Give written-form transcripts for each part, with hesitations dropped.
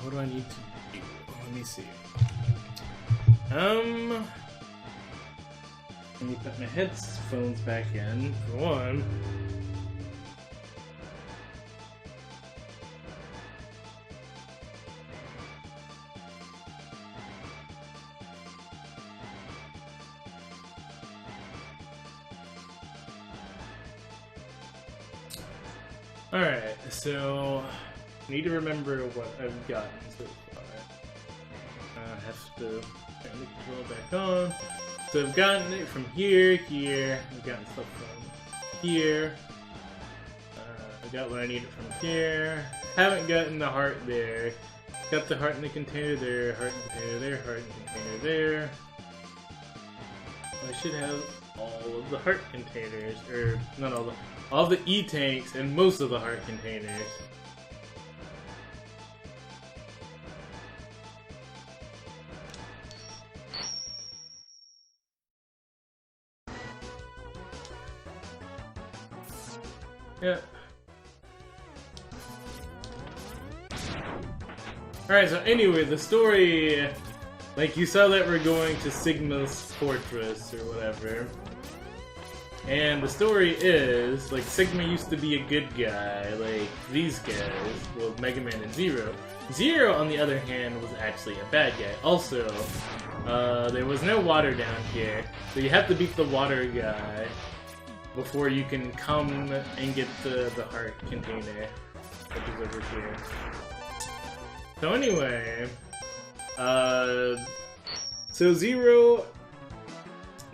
what do I need to do? Let me see. Let me put my headphones back in, for one. Alright, so I need to remember what I've gotten so far. I have to turn the controller back on. So I've gotten it from here, I've gotten stuff from here. I got what I needed from here. Haven't gotten the heart there. Got the heart in the container there, heart in the container there, heart in the container there. I should have all of the heart containers, or not all the E-tanks and most of the heart containers. Yeah. Alright, so anyway, the story, like you saw that we're going to Sigma's fortress or whatever. And the story is, like, Sigma used to be a good guy, like these guys, well, Mega Man and Zero. Zero, on the other hand, was actually a bad guy. Also, there was no water down here, so you have to beat the water guy before you can come and get the heart container, which is over here. So anyway, so Zero,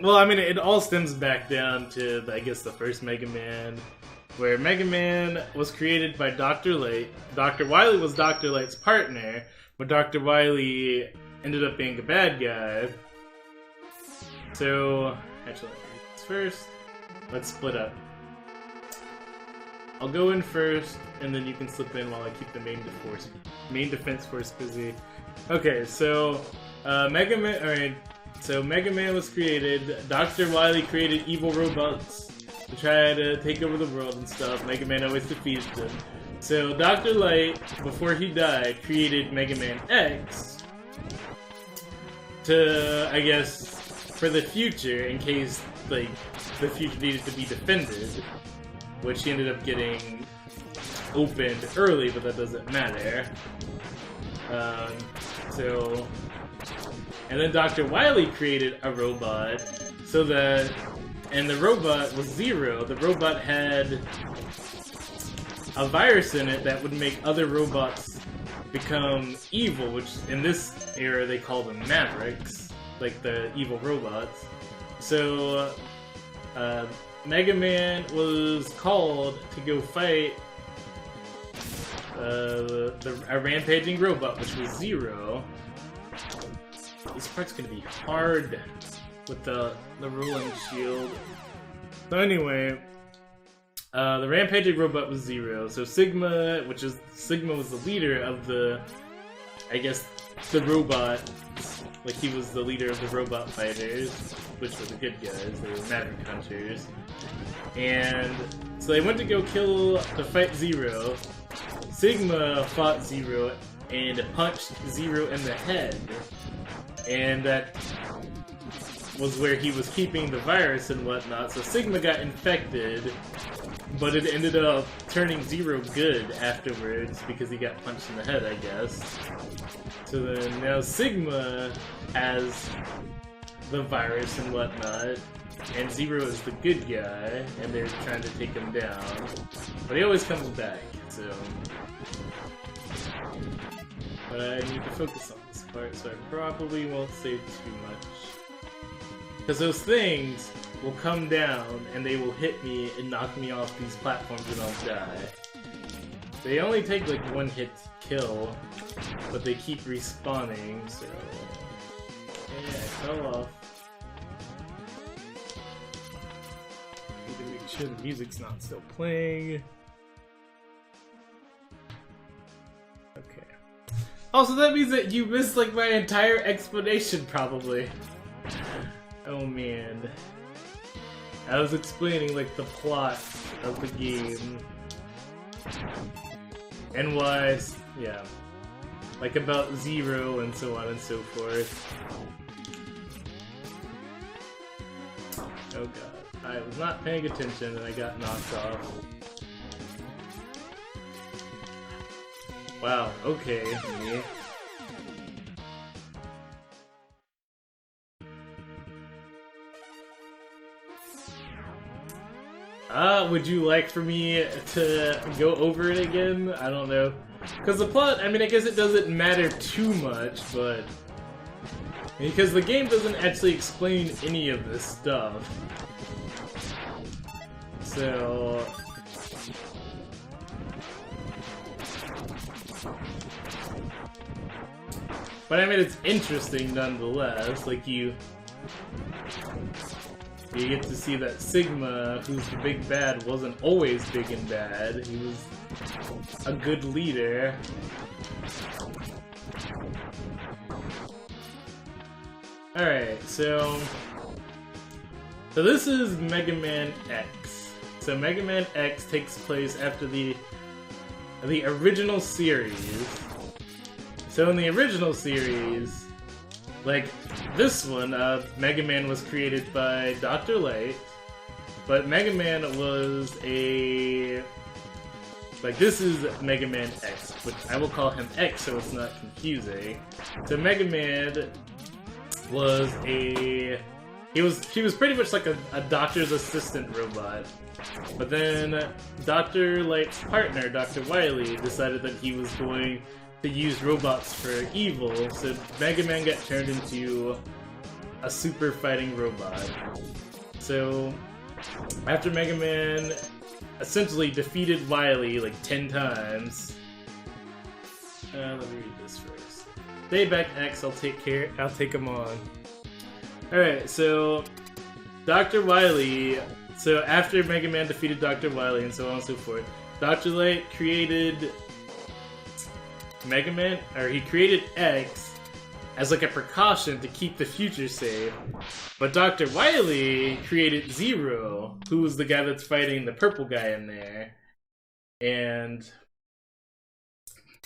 well, I mean, it all stems back down to, I guess, the first Mega Man, where Mega Man was created by Dr. Light. Dr. Wily was Dr. Light's partner, but Dr. Wily ended up being a bad guy. So, actually, first, let's split up. I'll go in first, and then you can slip in while I keep the main defense force busy. Okay, so Mega Man. All right, so Mega Man was created. Dr. Wily created evil robots to try to take over the world and stuff. Mega Man always defeated them. So Dr. Light, before he died, created Mega Man X to, I guess, for the future, in case like the future needed to be defended, which he ended up getting opened early, but that doesn't matter. And then Dr. Wily created a robot, so that, and the robot was Zero. The robot had a virus in it that would make other robots become evil, which in this era they call them Mavericks, like the evil robots. So, Mega Man was called to go fight a rampaging robot, which was Zero. This part's gonna be hard with the rolling shield. So anyway, the rampaging robot was Zero. So Sigma was the leader of the, I guess, the robot. Like, he was the leader of the robot fighters, which were the good guys. They were Maverick Hunters. And so they went to go fight Zero. Sigma fought Zero and punched Zero in the head. And that was where he was keeping the virus and whatnot. So Sigma got infected, but it ended up turning Zero good afterwards because he got punched in the head, I guess. So then now Sigma has the virus and whatnot, and Zero is the good guy, and they're trying to take him down. But he always comes back, so... But I need to focus on this part, so I probably won't say too much. Because those things will come down, and they will hit me and knock me off these platforms and I'll die. They only take like one hit to kill, but they keep respawning, so... Yeah, I fell off. Need to make sure the music's not still playing. Okay. Also, that means that you missed like my entire explanation, probably. Oh man. I was explaining like the plot of the game. And why, yeah. like about Zero and so on and so forth. Oh god, I was not paying attention and I got knocked off. Wow, okay, me. Would you like for me to go over it again? I don't know. Because the plot, I mean, I guess it doesn't matter too much, but... because the game doesn't actually explain any of this stuff. So... but I mean, it's interesting nonetheless. Like, you get to see that Sigma, who's the big bad, wasn't always big and bad. He was a good leader. Alright, so this is Mega Man X. So Mega Man X takes place after the original series. So in the original series, like this one, Mega Man was created by Dr. Light, but Mega Man was a... like, this is Mega Man X, which I will call him X so it's not confusing. So Mega Man was a... he was pretty much like a doctor's assistant robot. But then Dr. Light's partner, Dr. Wily, decided that he was going to use robots for evil, so Mega Man got turned into a super fighting robot. So, after Mega Man essentially defeated Wily like 10 times... let me read this first. Dayback X, I'll take him on. Alright, so... Dr. Wily... so after Mega Man defeated Dr. Wily and so on and so forth, Dr. Light created Mega Man, or he created X as like a precaution to keep the future safe. But Dr. Wily created Zero, who was the guy that's fighting the purple guy in there. And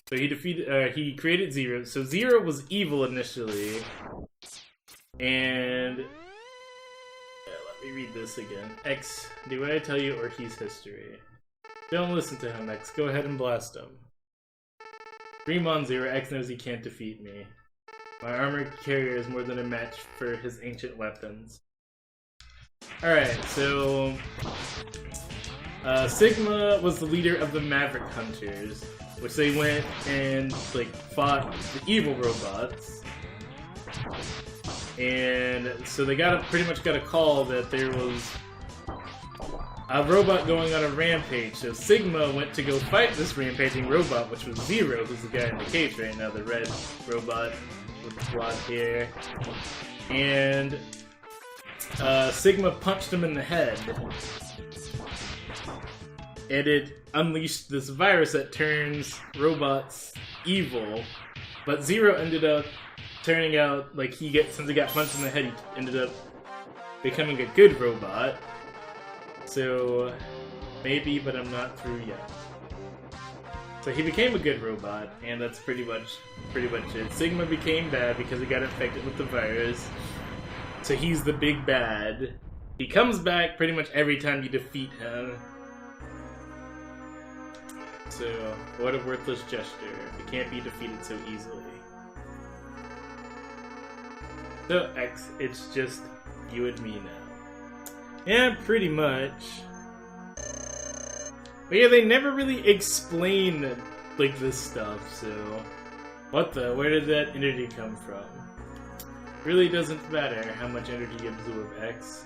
so he created Zero. So Zero was evil initially. And let me read this again. X, do what I tell you or he's history. Don't listen to him, X. Go ahead and blast him. Greymon Zero, X knows he can't defeat me. My armor carrier is more than a match for his ancient weapons. Alright, so... Sigma was the leader of the Maverick Hunters, which they went and, like, fought the evil robots. And so they pretty much got a call that there was a robot going on a rampage. So Sigma went to go fight this rampaging robot, which was Zero, who's the guy in the cage right now, the red robot with the blonde hair. And Sigma punched him in the head. And it unleashed this virus that turns robots evil. But Zero ended up turning out, like, since he got punched in the head, he ended up becoming a good robot. So, maybe, but I'm not through yet. So he became a good robot, and that's pretty much it. Sigma became bad because he got infected with the virus. So he's the big bad. He comes back pretty much every time you defeat him. So, what a worthless gesture. He can't be defeated so easily. So, X, it's just you and me now. Yeah, pretty much. But yeah, they never really explain, like, this stuff, so... where did that energy come from? Really doesn't matter how much energy you absorb, X.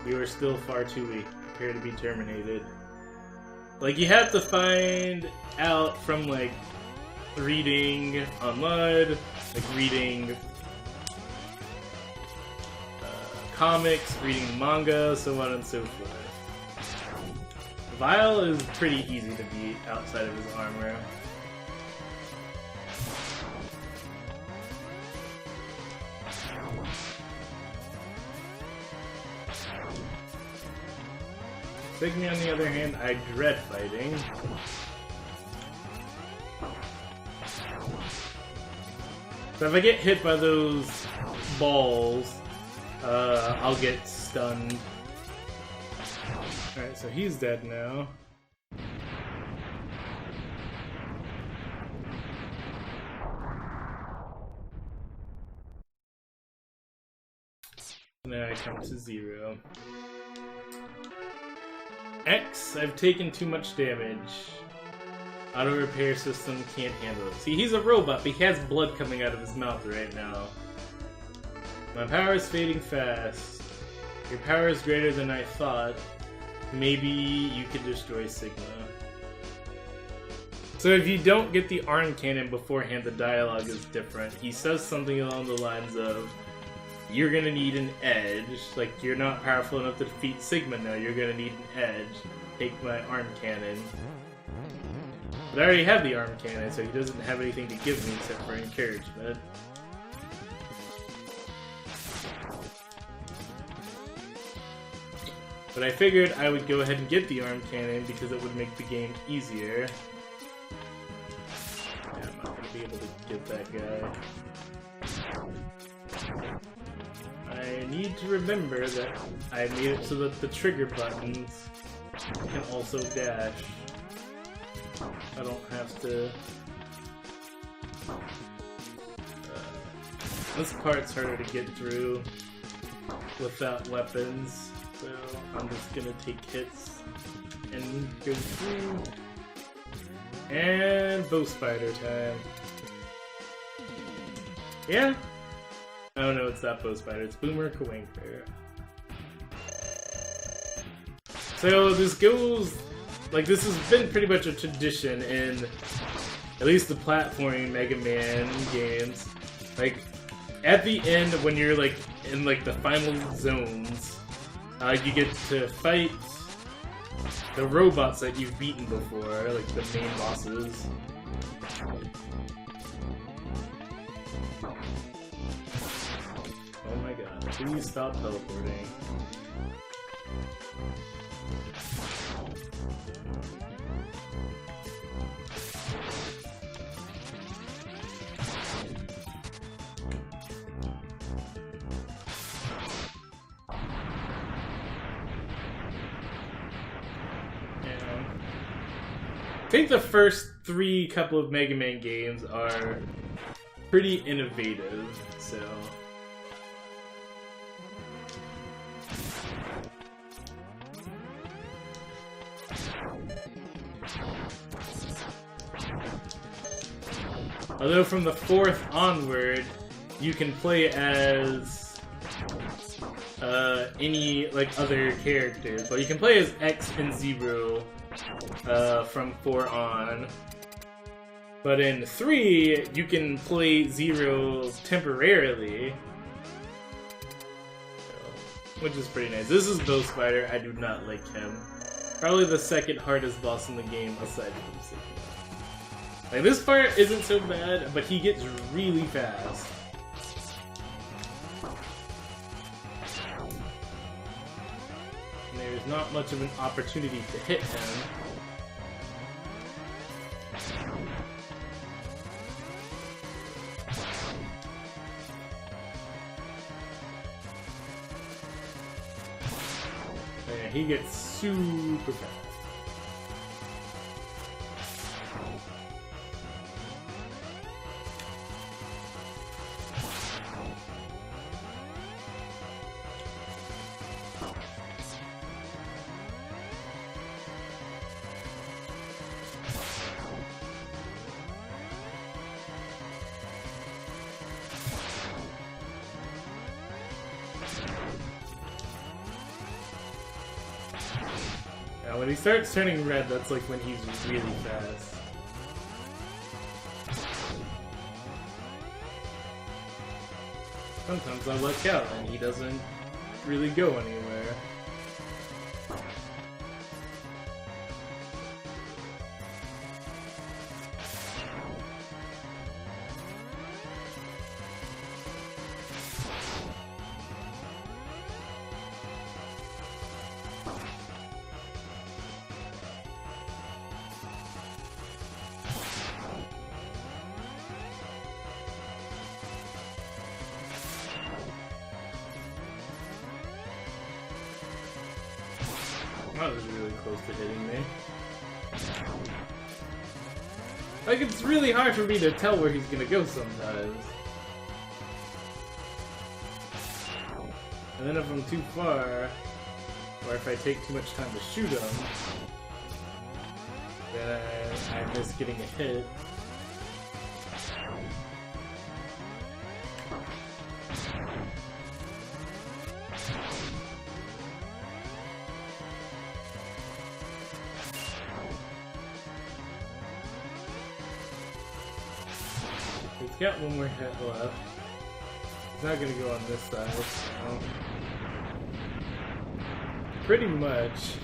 You are still far too weak. Prepare to be terminated. Like, you have to find out from, like, reading online, like, reading comics, reading manga, so on and so forth. Vile is pretty easy to beat outside of his armor. Sigma, on the other hand, I dread fighting. So if I get hit by those balls, I'll get stunned. Alright, so he's dead now. And then I come to 0. X, I've taken too much damage. Auto repair system can't handle it. See, he's a robot, but he has blood coming out of his mouth right now. My power is fading fast. Your power is greater than I thought. Maybe you could destroy Sigma. So if you don't get the arm cannon beforehand, the dialogue is different. He says something along the lines of, you're gonna need an edge. Like, you're not powerful enough to defeat Sigma now, you're gonna need an edge. Take my arm cannon. But I already have the arm cannon, so he doesn't have anything to give me except for encouragement. But I figured I would go ahead and get the arm cannon because it would make the game easier. Yeah, I'm not gonna be able to get that guy. I need to remember that I made it so that the trigger buttons can also dash. I don't have to... this part's harder to get through without weapons, so I'm just gonna take hits and go through. And bow spider time. Yeah? Oh no, it's not bow spider, it's Boomer Kawanker. So this goes... like, this has been pretty much a tradition in at least the platforming Mega Man games. Like, at the end, when you're, like, in, like, the final zones, you get to fight the robots that you've beaten before, like the main bosses. Oh my god, please stop teleporting. I think the first couple of Mega Man games are pretty innovative, so... although from the 4th onward, you can play as any like other characters. But you can play as X and Zero from 4 on. But in 3, you can play Zero temporarily, which is pretty nice. This is Bow Spider. I do not like him. Probably the second hardest boss in the game aside from Sigma. Like, this part isn't so bad, but he gets really fast. And there's not much of an opportunity to hit him. And he gets super fast. Now, when he starts turning red, that's like when he's really fast. Sometimes I luck out and he doesn't really go anywhere. That was really close to hitting me. Like, it's really hard for me to tell where he's gonna go sometimes. And then if I'm too far, or if I take too much time to shoot him, then I miss getting a hit. He's got one more hit left. He's not gonna go on this side, so... Pretty much.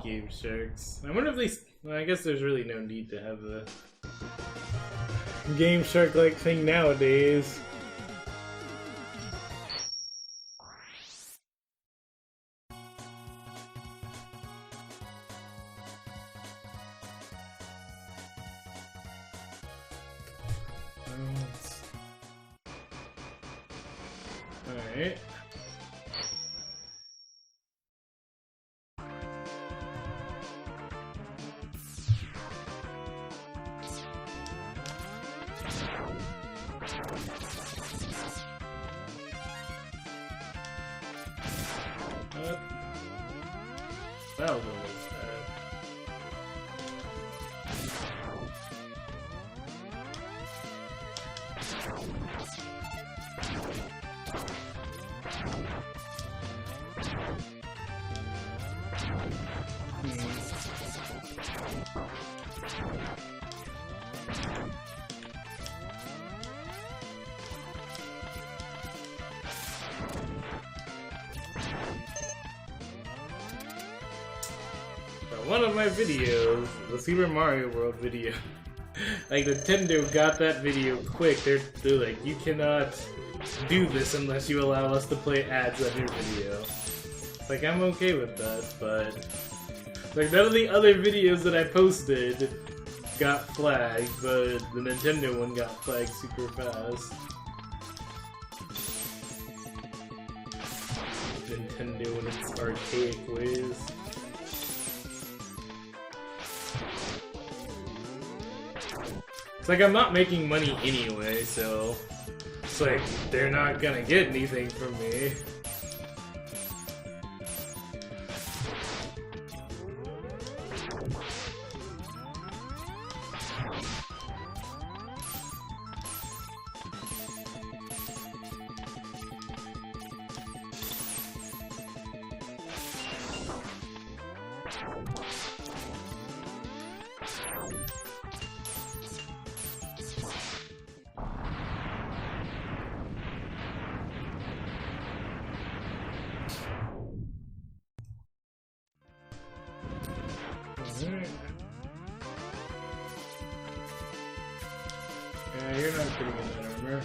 Game Sharks. I wonder if they... Well, I guess there's really no need to have the Game Shark-like thing nowadays. Alright. That was almost bad. One of my videos, the Super Mario World video, like Nintendo got that video quick. They're like, you cannot do this unless you allow us to play ads on your video. It's like, I'm okay with that, but like none of the other videos that I posted got flagged, but the Nintendo one got flagged super fast. Nintendo in its archaic ways. It's like I'm not making money anyway, so it's like they're not gonna get anything from me. Yeah, you're not getting in that armor.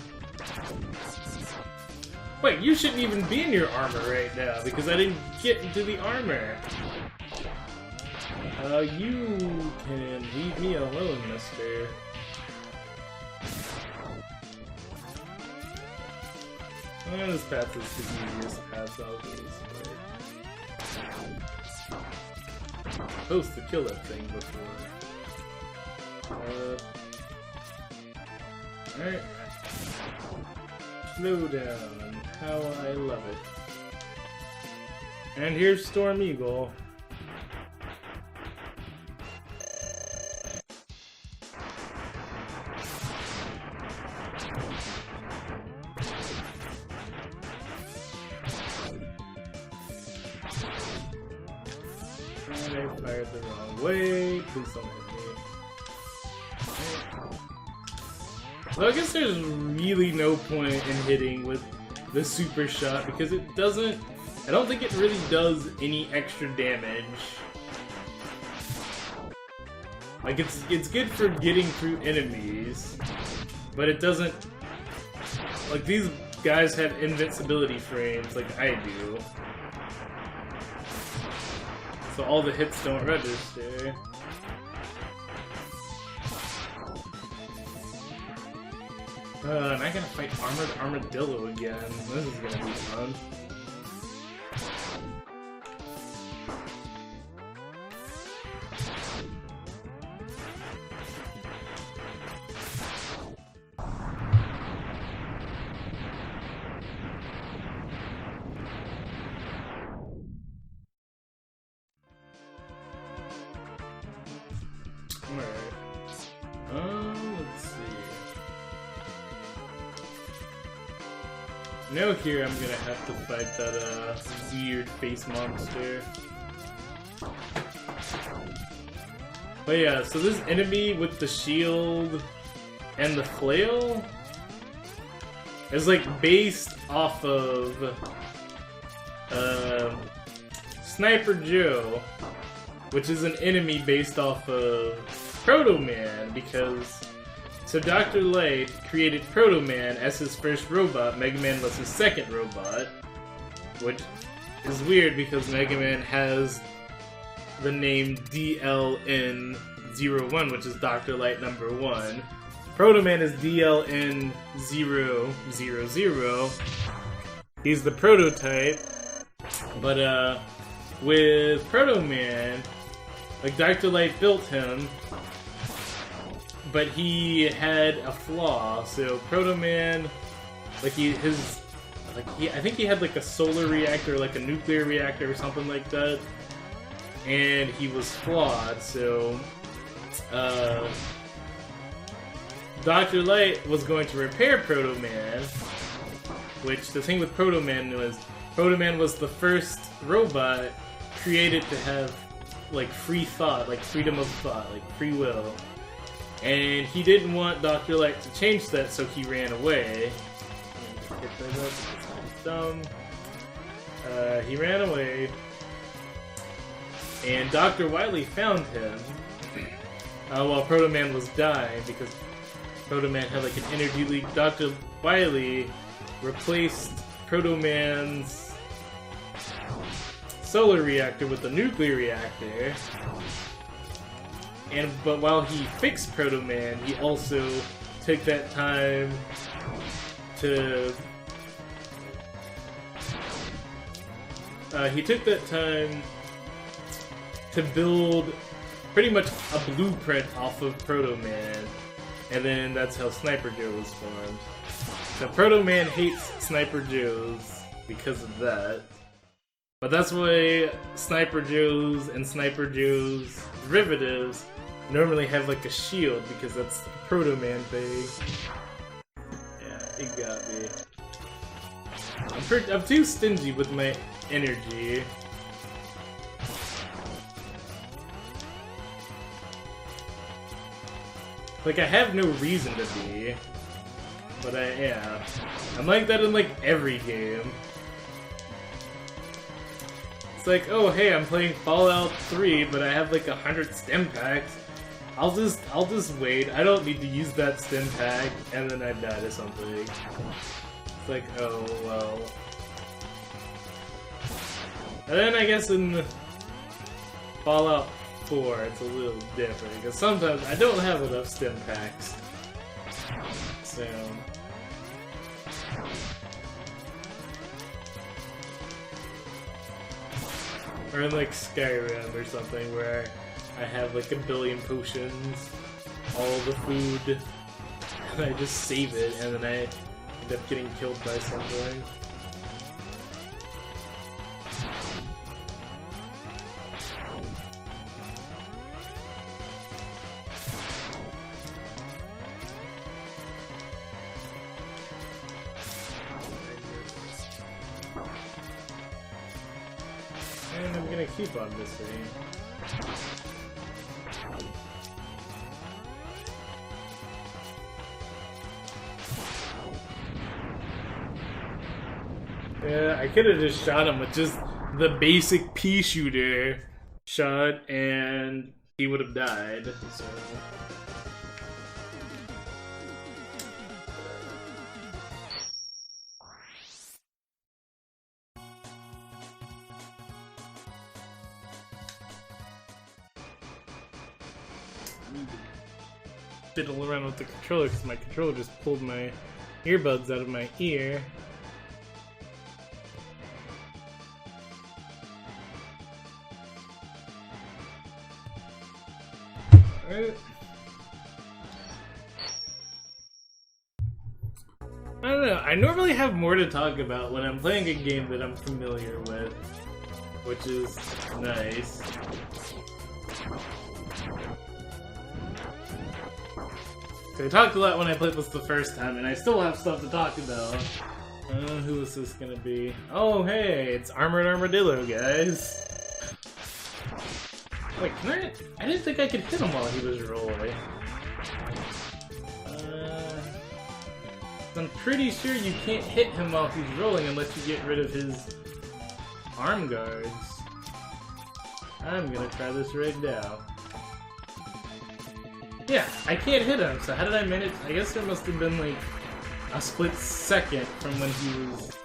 Wait, you shouldn't even be in your armor right now because I didn't get into the armor. You can leave me alone, mister. This path is the easiest path always. Supposed to kill that thing before. Alright. Slow down. How I love it. And here's Storm Eagle. And I fired the wrong way. Please don't hit me. So I guess there's really no point in hitting with the super shot because it doesn't... I don't think it really does any extra damage. Like, it's good for getting through enemies, but it doesn't... Like, these guys have invincibility frames like I do. So all the hits don't register. And I gotta fight Armored Armadillo again. This is gonna be fun. Now here I'm gonna have to fight that weird face monster. But yeah, so this enemy with the shield and the flail is like based off of Sniper Joe, which is an enemy based off of Proto Man, because so Dr. Light created Proto Man as his first robot, Mega Man was his second robot, which is weird because Mega Man has the name DLN01, which is Dr. Light number 1. Proto Man is DLN000. He's the prototype, but with Proto Man, like Dr. Light built him, but he had a flaw. So Proto Man, like I think he had like a solar reactor, like a nuclear reactor or something like that, and he was flawed. So Dr. Light was going to repair Proto Man, which the thing with Proto Man was the first robot created to have like free thought, like freedom of thought, like free will. And he didn't want Dr. Light to change that, so he ran away. He ran away, and Dr. Wily found him while Proto Man was dying, because Proto Man had like an energy leak. Dr. Wily replaced Proto Man's solar reactor with a nuclear reactor. But while he fixed Proto Man, he also took that time to build pretty much a blueprint off of Proto Man, and then that's how Sniper Joe was formed. So Proto Man hates Sniper Joes because of that. But that's why Sniper Joes and Sniper Joes derivatives normally have like a shield, because that's the Proto Man thing. Yeah, it got me. I'm too stingy with my energy. Like, I have no reason to be, but yeah. I'm like that in like every game. It's like, oh hey, I'm playing Fallout 3, but I have like 100 stim packs. I'll just wait. I don't need to use that stim pack, and then I die to something. It's like, oh well. And then I guess in Fallout 4, it's a little different, because sometimes I don't have enough stim packs. So or in like Skyrim or something, where I have like 1 billion potions, all the food, and I just save it, and then I end up getting killed by something. And I'm gonna keep on this thing. Yeah, I could have just shot him with just the basic pea shooter shot, and he would have died. So. Fiddle around with the controller because my controller just pulled my earbuds out of my ear. Alright. I don't know, I normally have more to talk about when I'm playing a game that I'm familiar with, which is nice. I talked a lot when I played this the first time, and I still have stuff to talk about. Who is this gonna be? Oh, hey, it's Armored Armadillo, guys. Wait, can I didn't think I could hit him while he was rolling. I'm pretty sure you can't hit him while he's rolling unless you get rid of his arm guards. I'm gonna try this right now. Yeah, I can't hit him, so how did I manage? I guess there must have been like a split second from when he was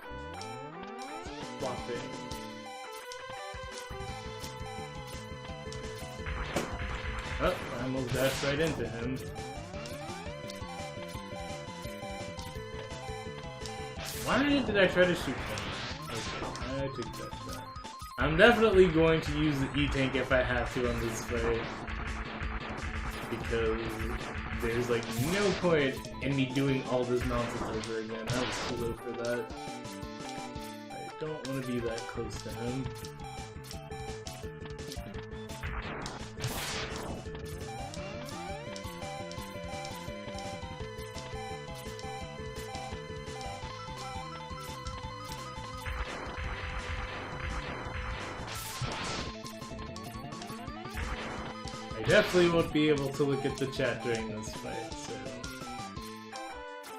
flopping. Oh, I almost dashed right into him. Why did I try to shoot him? Okay, I took that shot. I'm definitely going to use the E-Tank if I have to on this fight. Because there's like no point in me doing all this nonsense over again. I was too low for that. I don't want to be that close to him. I definitely won't be able to look at the chat during this fight, so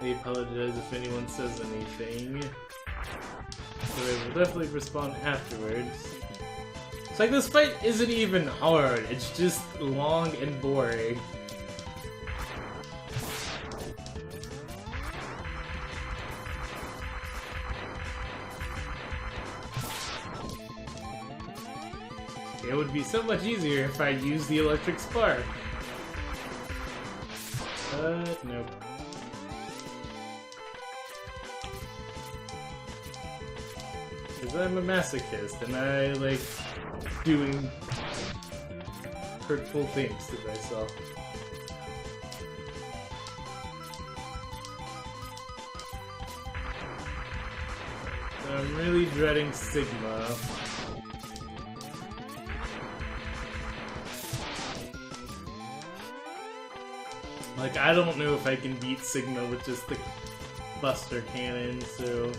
I apologize if anyone says anything. So I will definitely respond afterwards. It's like this fight isn't even hard, it's just long and boring. It would be so much easier if I used the electric spark. But nope. Because I'm a masochist and I like doing hurtful things to myself. So I'm really dreading Sigma. Like, I don't know if I can beat Sigma with just the Buster Cannon, so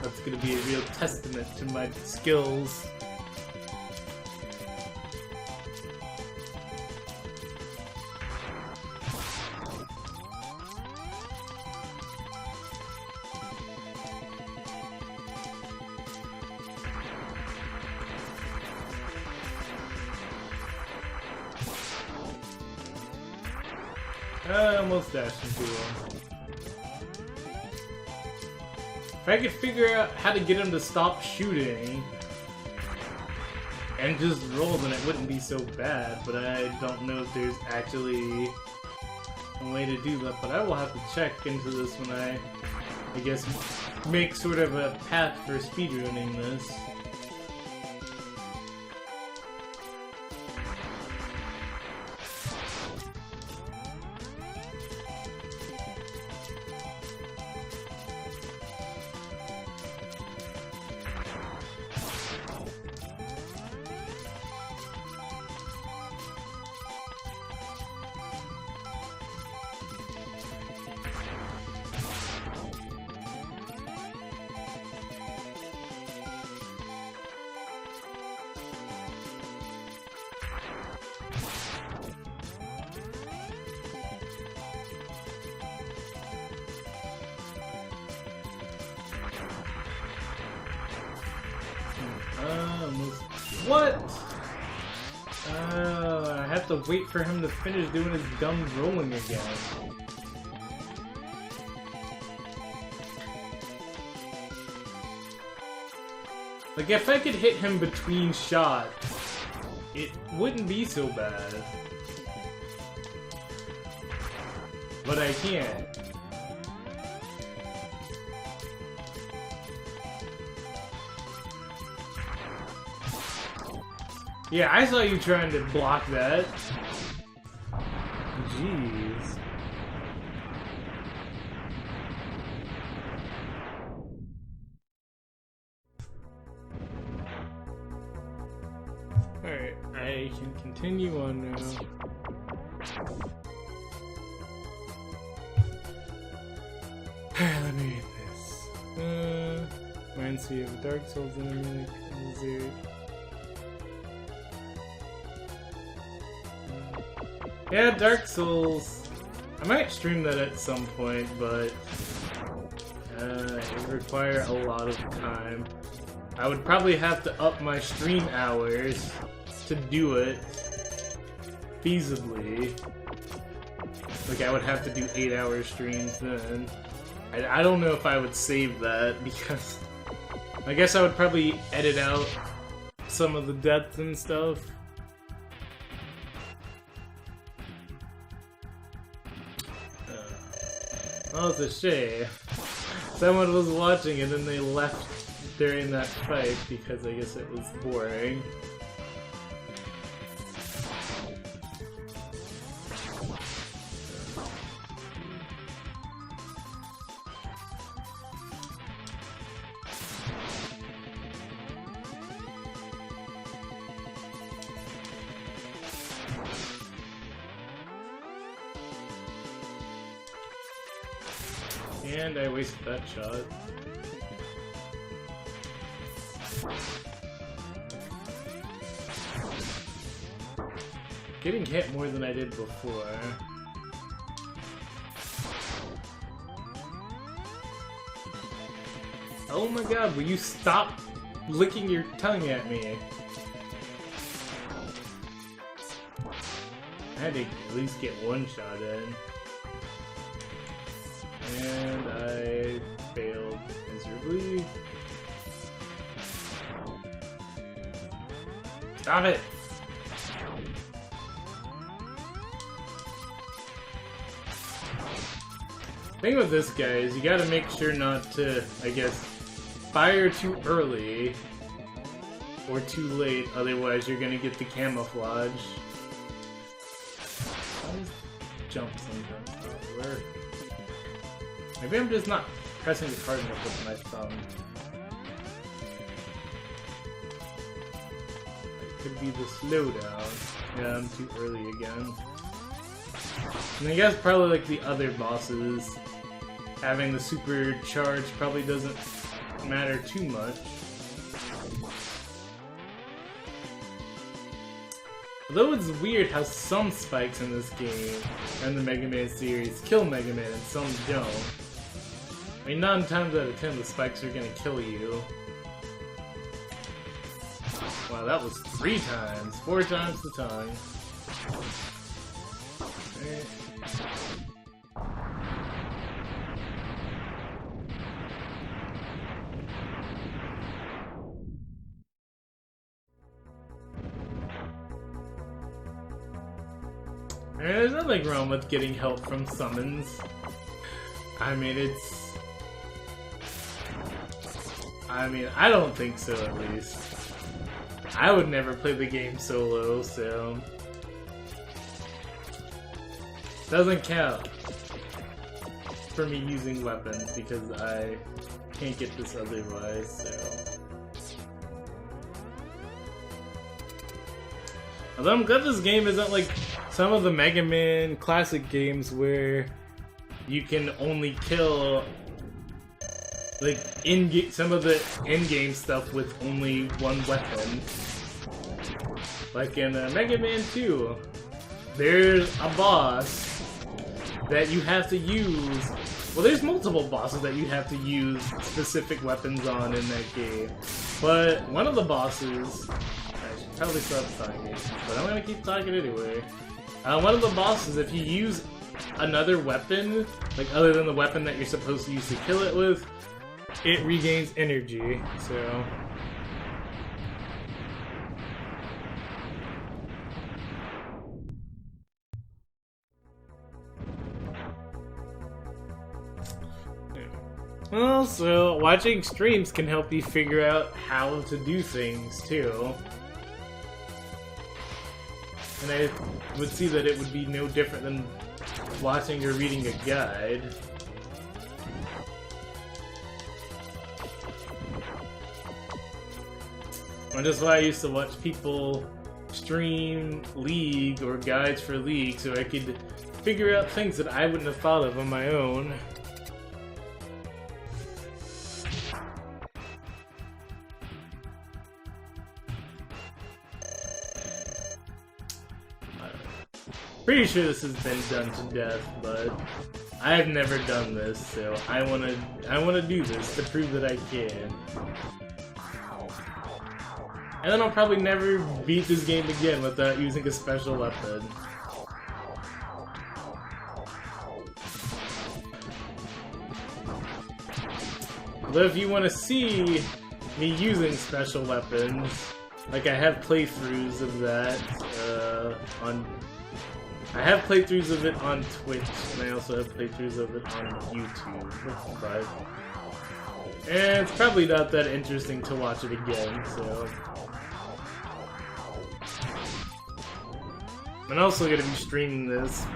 that's gonna be a real testament to my skills. I almost dashed into him. If I could figure out how to get him to stop shooting and just roll, then it wouldn't be so bad, but I don't know if there's actually a way to do that, but I will have to check into this when I guess, make sort of a path for speedrunning this. What? I have to wait for him to finish doing his dumb rolling again. Like, if I could hit him between shots, it wouldn't be so bad. But I can't. Yeah, I saw you trying to block that. Jeez. Alright, I can continue on now. Let me read this. so you have a Dark Souls enemy like Wizard. Yeah, Dark Souls. I might stream that at some point, but it would require a lot of time. I would probably have to up my stream hours to do it feasibly. Like, I would have to do 8-hour streams then. I don't know if I would save that, because I guess I would probably edit out some of the depth and stuff. Oh, it's a shame. Someone was watching and then they left during that fight because I guess it was boring. And I wasted that shot. Getting hit more than I did before. Oh my god, will you stop licking your tongue at me? I had to at least get one shot in. And I failed miserably. Stop it! The thing with this guy is you gotta make sure not to, I guess, fire too early or too late, otherwise you're gonna get the camouflage. Why does jump sometimes not work? Maybe I'm just not pressing it hard enough with my thumb. It could be the slowdown. Yeah, I'm too early again. And I guess probably like the other bosses, having the supercharge probably doesn't matter too much. Although it's weird how some spikes in this game and the Mega Man series kill Mega Man and some don't. I mean, 9 times out of 10 the spikes are gonna kill you. Wow, that was 3 times. 4 times the time. Okay. There's nothing wrong with getting help from summons. I mean, I don't think so, at least. I would never play the game solo, so... Doesn't count for me using weapons, because I can't get this otherwise, so... Although I'm glad this game isn't like some of the Mega Man classic games where you can only kill like some of the in-game stuff with only one weapon. Like in Mega Man 2, there's a boss that you have to use. Well, there's multiple bosses that you have to use specific weapons on in that game. But one of the bosses, I should probably stop talking, but I'm gonna keep talking anyway. One of the bosses, if you use another weapon, like other than the weapon that you're supposed to use to kill it with, it regains energy, so... Also, watching streams can help you figure out how to do things, too. And I would see that it would be no different than watching or reading a guide. Which is why I used to watch people stream League or guides for League so I could figure out things that I wouldn't have thought of on my own. Pretty sure this has been done to death, but I've never done this, so I wanna do this to prove that I can. And then I'll probably never beat this game again without using a special weapon. But if you want to see me using special weapons, like I have playthroughs of that I have playthroughs of it on Twitch, and I also have playthroughs of it on YouTube. But and it's probably not that interesting to watch it again, so. I'm also gonna be streaming this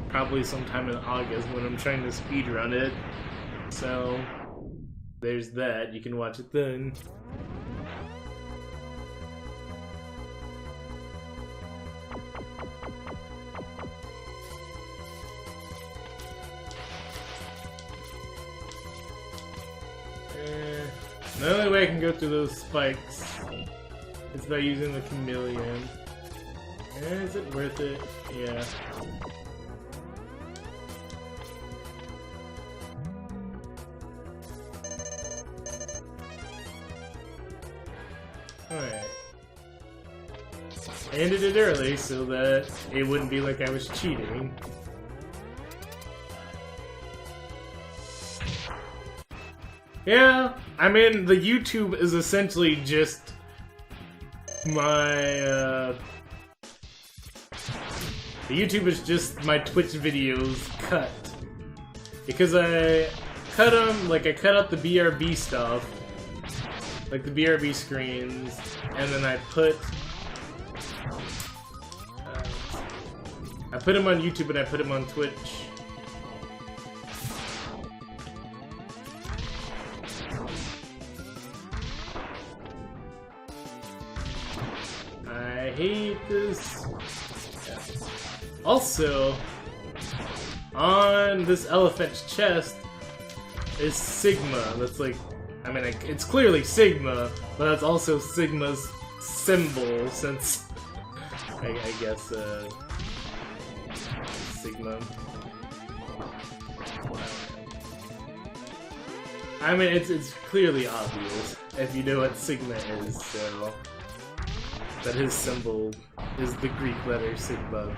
probably sometime in August when I'm trying to speedrun it. So there's that, you can watch it then. The only way I can go through those spikes is by using the chameleon. Is it worth it? Yeah. Alright. I ended it early so that it wouldn't be like I was cheating. Yeah, I mean, the YouTube is essentially just my, the YouTube is just my Twitch videos cut. Because I cut them, like I cut out the BRB stuff, like the BRB screens, and then I put them on YouTube and I put them on Twitch. I hate this. Also, on this elephant's chest is Sigma. That's like, I mean, it's clearly Sigma, but that's also Sigma's symbol, since I guess Sigma. I mean, it's clearly obvious if you know what Sigma is, so that his symbol is the Greek letter Sigma.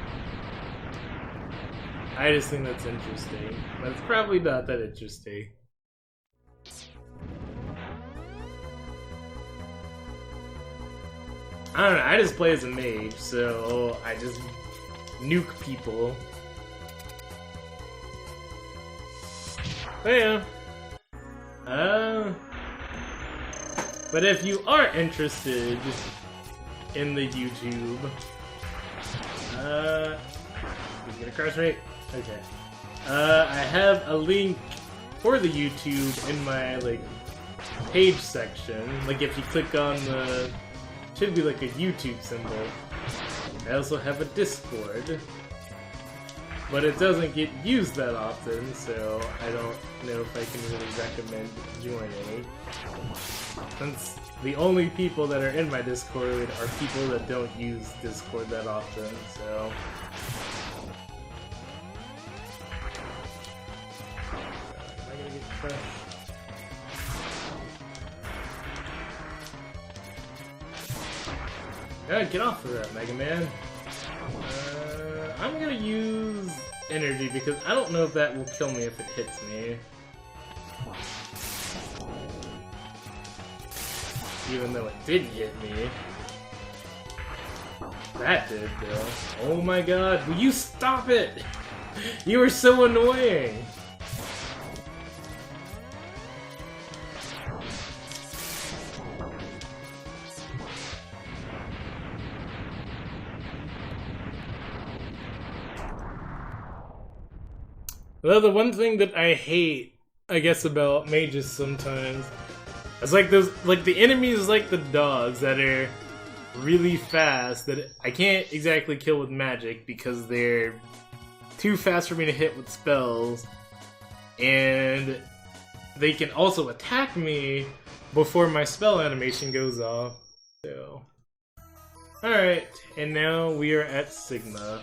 I just think that's interesting, but it's probably not that interesting. I don't know, I just play as a mage, so I just nuke people. But yeah. But if you are interested in the YouTube, did you get a cross rate? Okay. I have a link for the YouTube in my like page section. Like if you click on the, should be like a YouTube symbol. I also have a Discord, but it doesn't get used that often, so I don't know if I can really recommend joining. Since the only people that are in my Discord are people that don't use Discord that often, so. Am I gonna get crushed? Get off of that, Mega Man. I'm gonna use energy because I don't know if that will kill me if it hits me. Even though it did hit me. That did, though. Oh my god, will you stop it? You are so annoying! Well, the one thing that I hate, I guess, about mages sometimes, it's like those, like the enemies like the dogs that are really fast that I can't exactly kill with magic because they're too fast for me to hit with spells, and they can also attack me before my spell animation goes off, so Alright, and now we are at Sigma.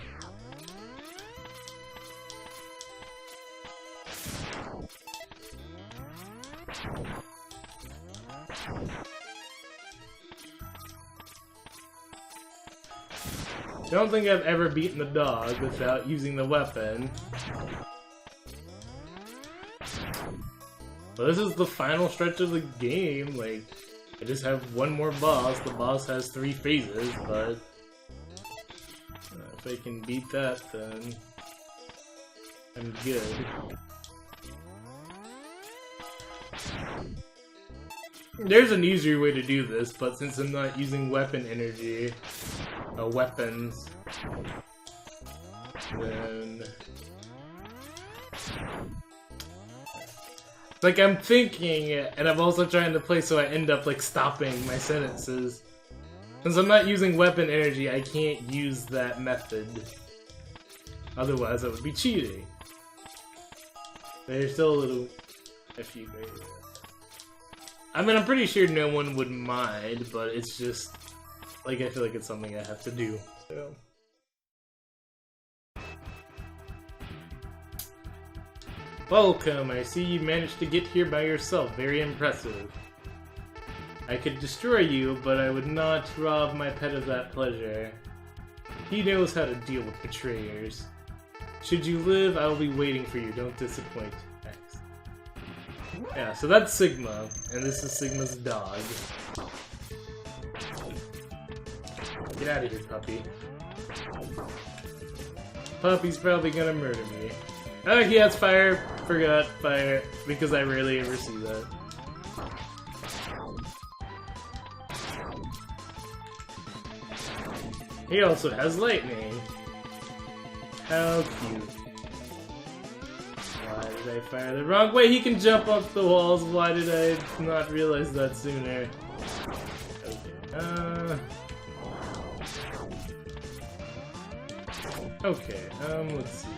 I don't think I've ever beaten the dog without using the weapon. But this is the final stretch of the game, like, I just have one more boss. The boss has 3 phases, but if I can beat that, then I'm good. There's an easier way to do this, but since I'm not using weapon energy, weapons, then... Like, I'm thinking, and I'm also trying to play so I end up, like, stopping my sentences. Since I'm not using weapon energy, I can't use that method. Otherwise, I would be cheating. There's still a little... I mean, I'm pretty sure no one would mind, but it's just... Like, I feel like it's something I have to do, so... Welcome, I see you managed to get here by yourself. Very impressive. I could destroy you, but I would not rob my pet of that pleasure. He knows how to deal with betrayers. Should you live, I will be waiting for you. Don't disappoint. X. Yeah, so that's Sigma, and this is Sigma's dog. Get out of here, puppy. Puppy's probably gonna murder me. Oh, he has fire. Forgot fire, because I rarely ever see that. He also has lightning. How cute. Why did I fire the wrong way? He can jump up the walls. Why did I not realize that sooner? Okay, okay, let's see.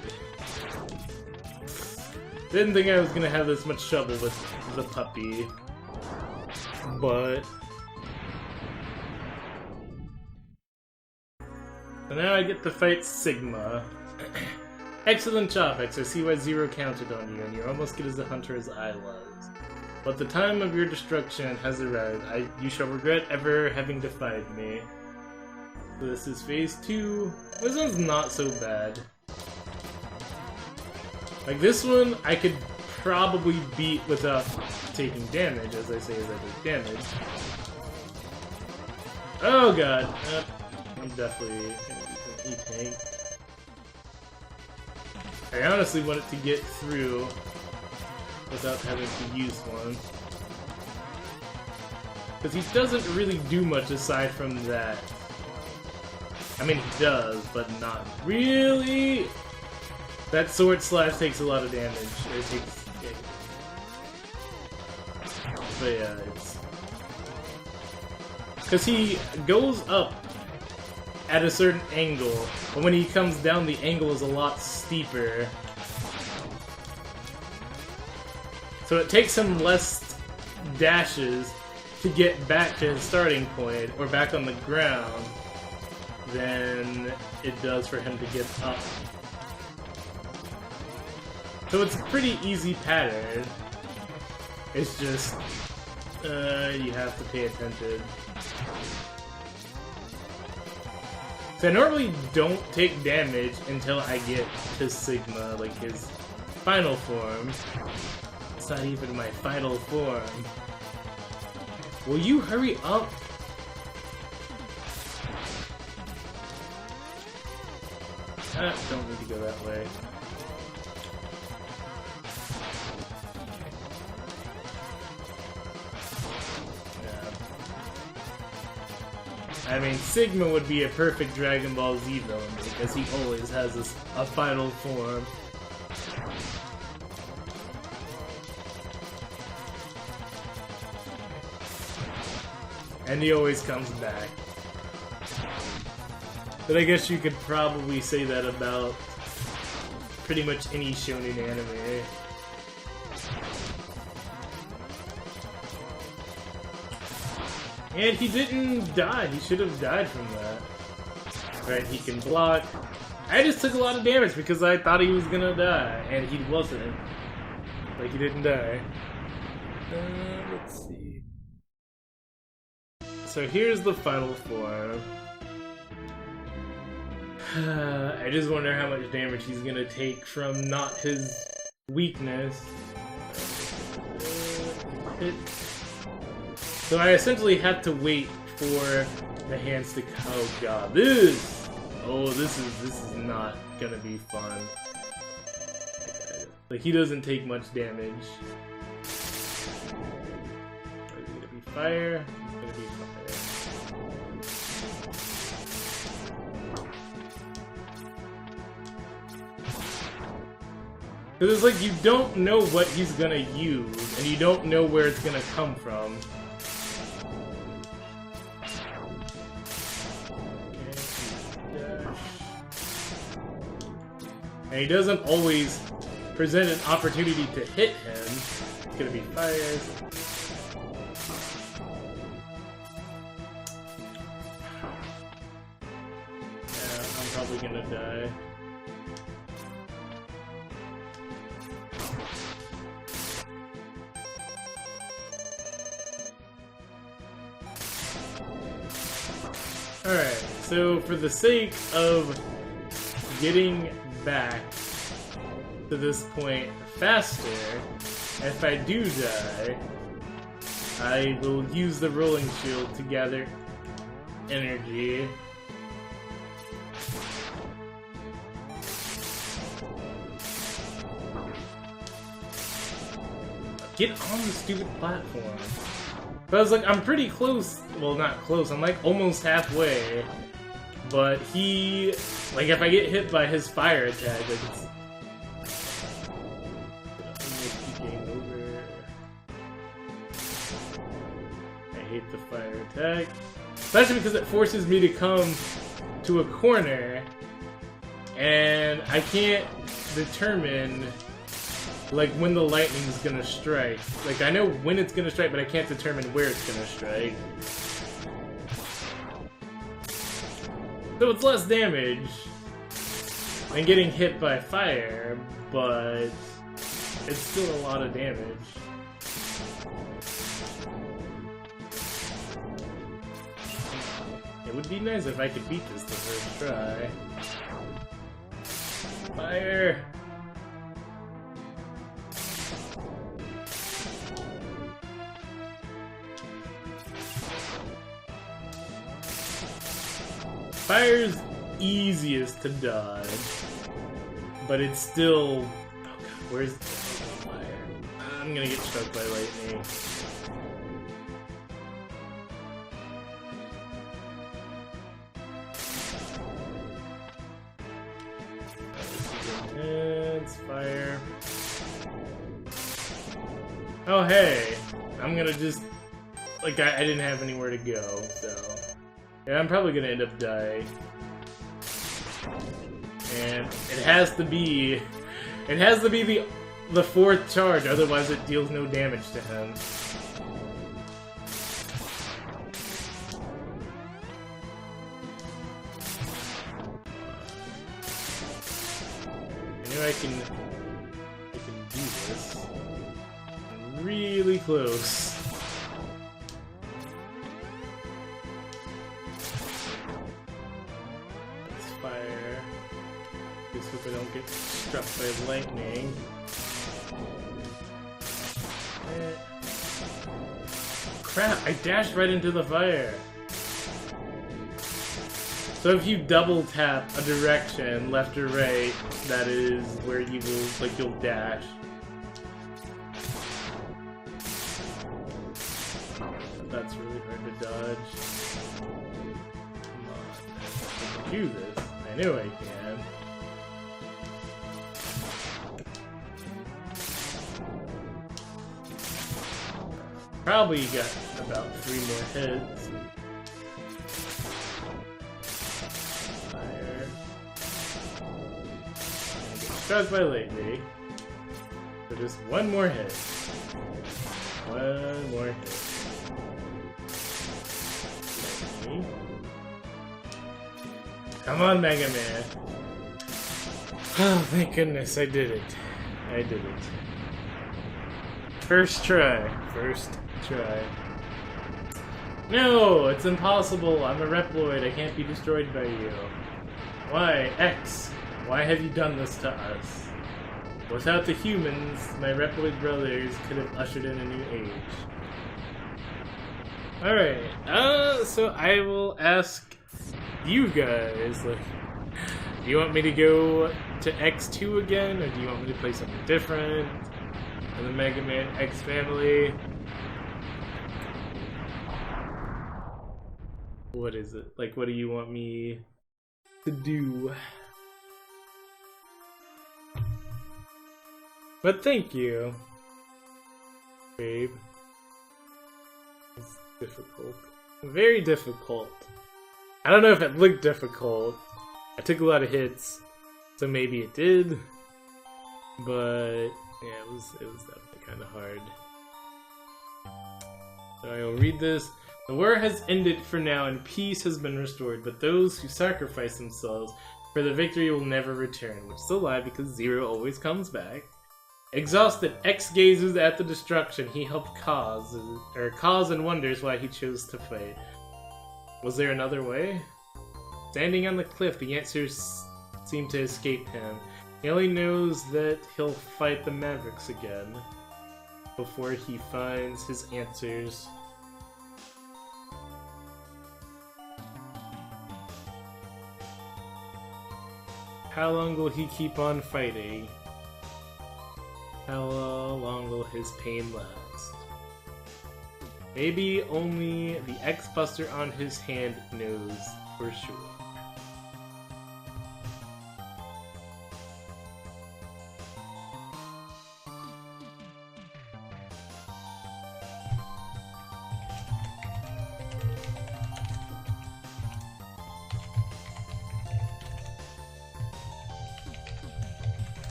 Didn't think I was gonna have this much trouble with the puppy, but... So now I get to fight Sigma. Excellent job, X. I see why Zero counted on you, and you're almost good as a hunter as I was. But the time of your destruction has arrived. You shall regret ever having defied me. So this is phase 2. This one's not so bad. Like, this one, I could probably beat without taking damage, as I say as I take damage. Oh god! I'm definitely gonna be E-Tank. I honestly wanted to get through without having to use one. Because he doesn't really do much aside from that. I mean, he does, but not really! That sword slash takes a lot of damage. It takes... But yeah, it's... Because he goes up at a certain angle, but when he comes down, the angle is a lot steeper. So it takes him less dashes to get back to his starting point, or back on the ground, than it does for him to get up. So it's a pretty easy pattern. It's just, you have to pay attention. So I normally don't take damage until I get to Sigma, like his final form. It's not even my final form. Will you hurry up? Don't need to go that way. I mean, Sigma would be a perfect Dragon Ball Z villain because he always has a final form. And he always comes back. But I guess you could probably say that about pretty much any shonen anime. And he didn't die. He should have died from that. Right, he can block. I just took a lot of damage because I thought he was gonna die, and he wasn't. Like, he didn't die. Let's see. So here's the final form. I just wonder how much damage he's gonna take from not his weakness. So I essentially have to wait for the hands to. Oh god, this is not gonna be fun. Like, he doesn't take much damage. Is it gonna be fire? It's gonna be fire. Because it's like you don't know what he's gonna use, and you don't know where it's gonna come from. And he doesn't always present an opportunity to hit him. It's gonna be fire. Yeah, I'm probably gonna die. Alright, so for the sake of getting back to this point faster, if I do die, I will use the rolling shield to gather energy. Get on the stupid platform. But I was like, I'm pretty close. Well, not close. I'm like almost halfway. But he, like, if I get hit by his fire attack, like, it's game over. I hate the fire attack, especially because it forces me to come to a corner, and I can't determine, like, when the lightning's gonna strike. Like, I know when it's gonna strike, but I can't determine where it's gonna strike. So it's less damage than getting hit by fire, but it's still a lot of damage. It would be nice if I could beat this the first try. Fire! Fire's easiest to dodge, but it's still. Oh god, where's the fire? I'm gonna get struck by lightning. It's fire. Oh hey, I'm gonna just. Like, I didn't have anywhere to go, so. Yeah, I'm probably gonna end up dying. And it has to be the fourth charge, otherwise it deals no damage to him. I know I can do this. I'm really close. Fire. Just hope I don't get struck by lightning. Crap, I dashed right into the fire. So if you double tap a direction, left or right, that is where you will, like, you'll dash. That's really hard to dodge. Come on, I can do this. I knew I can. Probably got about 3 more hits. Fire. And get struck by lightning. So just 1 more hit. 1 more hit. Come on, Mega Man. Oh, thank goodness, I did it. I did it. First try. First try. No, it's impossible. I'm a Reploid. I can't be destroyed by you. Why, X? Why have you done this to us? Without the humans, my Reploid brothers could have ushered in a new age. Alright, so I will ask you guys, like, do you want me to go to X2 again, or do you want me to play something different in the Mega Man X family? What is it? Like, what do you want me to do? But thank you, babe. It's difficult. Very difficult. I don't know if it looked difficult. I took a lot of hits, so maybe it did. But yeah, it was definitely kind of hard. So I will read this. The war has ended for now and peace has been restored, but those who sacrifice themselves for the victory will never return, which is a lie because Zero always comes back. Exhausted, X gazes at the destruction he helped cause and wonders why he chose to fight. Was there another way? Standing on the cliff, the answers seem to escape him. He only knows that he'll fight the Mavericks again before he finds his answers. How long will he keep on fighting? How long will his pain last? Maybe only the X-Buster on his hand knows for sure.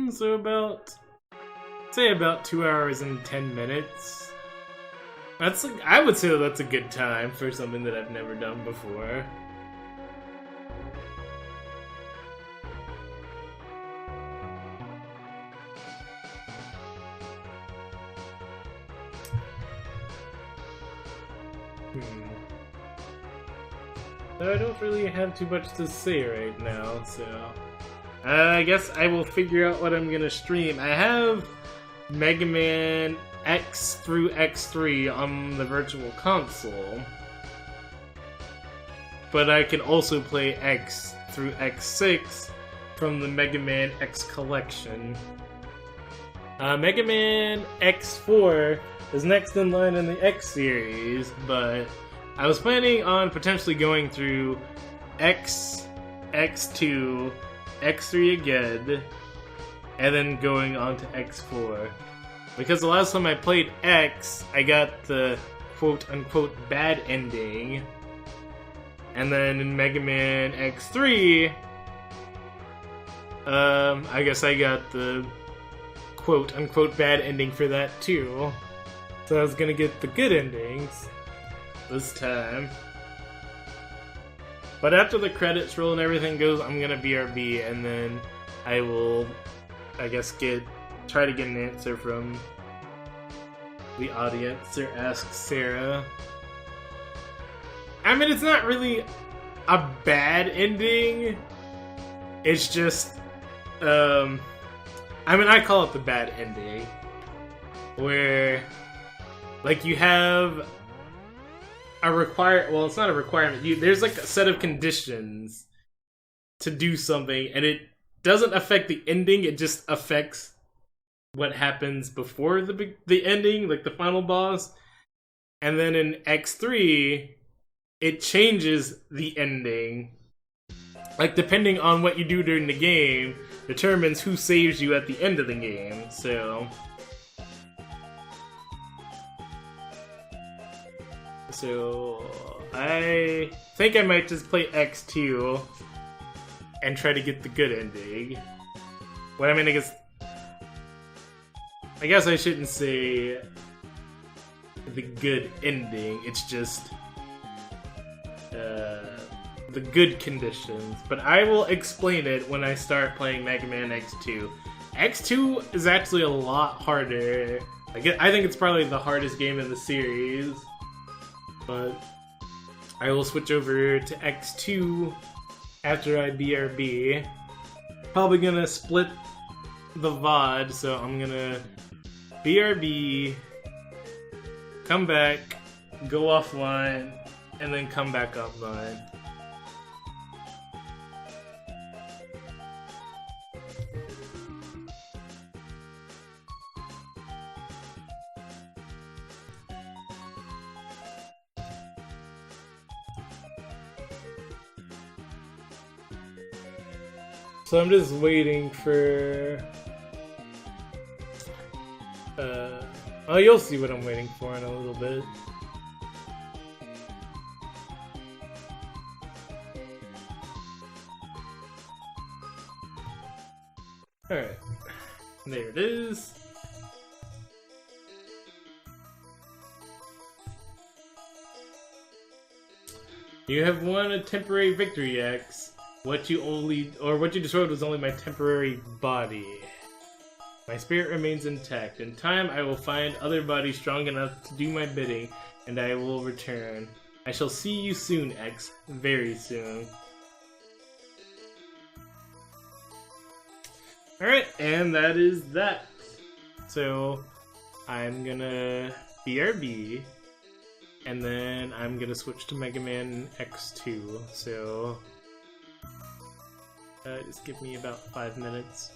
So about 2 hours and 10 minutes. I would say that's a good time for something that I've never done before. So I don't really have too much to say right now, so I guess I will figure out what I'm gonna stream. I have Mega Man X through X3 on the Virtual Console, but I can also play X through X6 from the Mega Man X Collection. Mega Man X4 is next in line in the X series, but I was planning on potentially going through X, X2, X3 again, and then going on to X4. Because the last time I played X, I got the quote-unquote bad ending. And then in Mega Man X3, I guess I got the quote-unquote bad ending for that too. So I was gonna get the good endings this time. But after the credits roll and everything goes, I'm gonna BRB, and then I will, I guess, try to get an answer from the audience, or ask Sarah. I mean, it's not really a bad ending. It's just, I mean, I call it the bad ending, where, like, you have well, it's not a requirement. There's like a set of conditions to do something, and it doesn't affect the ending. It just affects what happens before the ending, like the final boss. And then in X3, it changes the ending. Like, depending on what you do during the game, determines who saves you at the end of the game. So I think I might just play X2 and try to get the good ending. Well, I mean, I guess I shouldn't say the good ending, it's just the good conditions. But I will explain it when I start playing Mega Man X2. X2 is actually a lot harder. I think it's probably the hardest game in the series. But I will switch over to X2 after I BRB. Probably gonna split the VOD, so I'm gonna BRB, come back, go offline, and then come back online. So I'm just waiting for... oh, you'll see what I'm waiting for in a little bit. Alright. There it is. You have won a temporary victory, X. What you destroyed was only my temporary body. My spirit remains intact. In time, I will find other bodies strong enough to do my bidding, and I will return. I shall see you soon, X. Very soon. Alright, and that is that. So, I'm gonna BRB, and then I'm gonna switch to Mega Man X2, so... just give me about 5 minutes.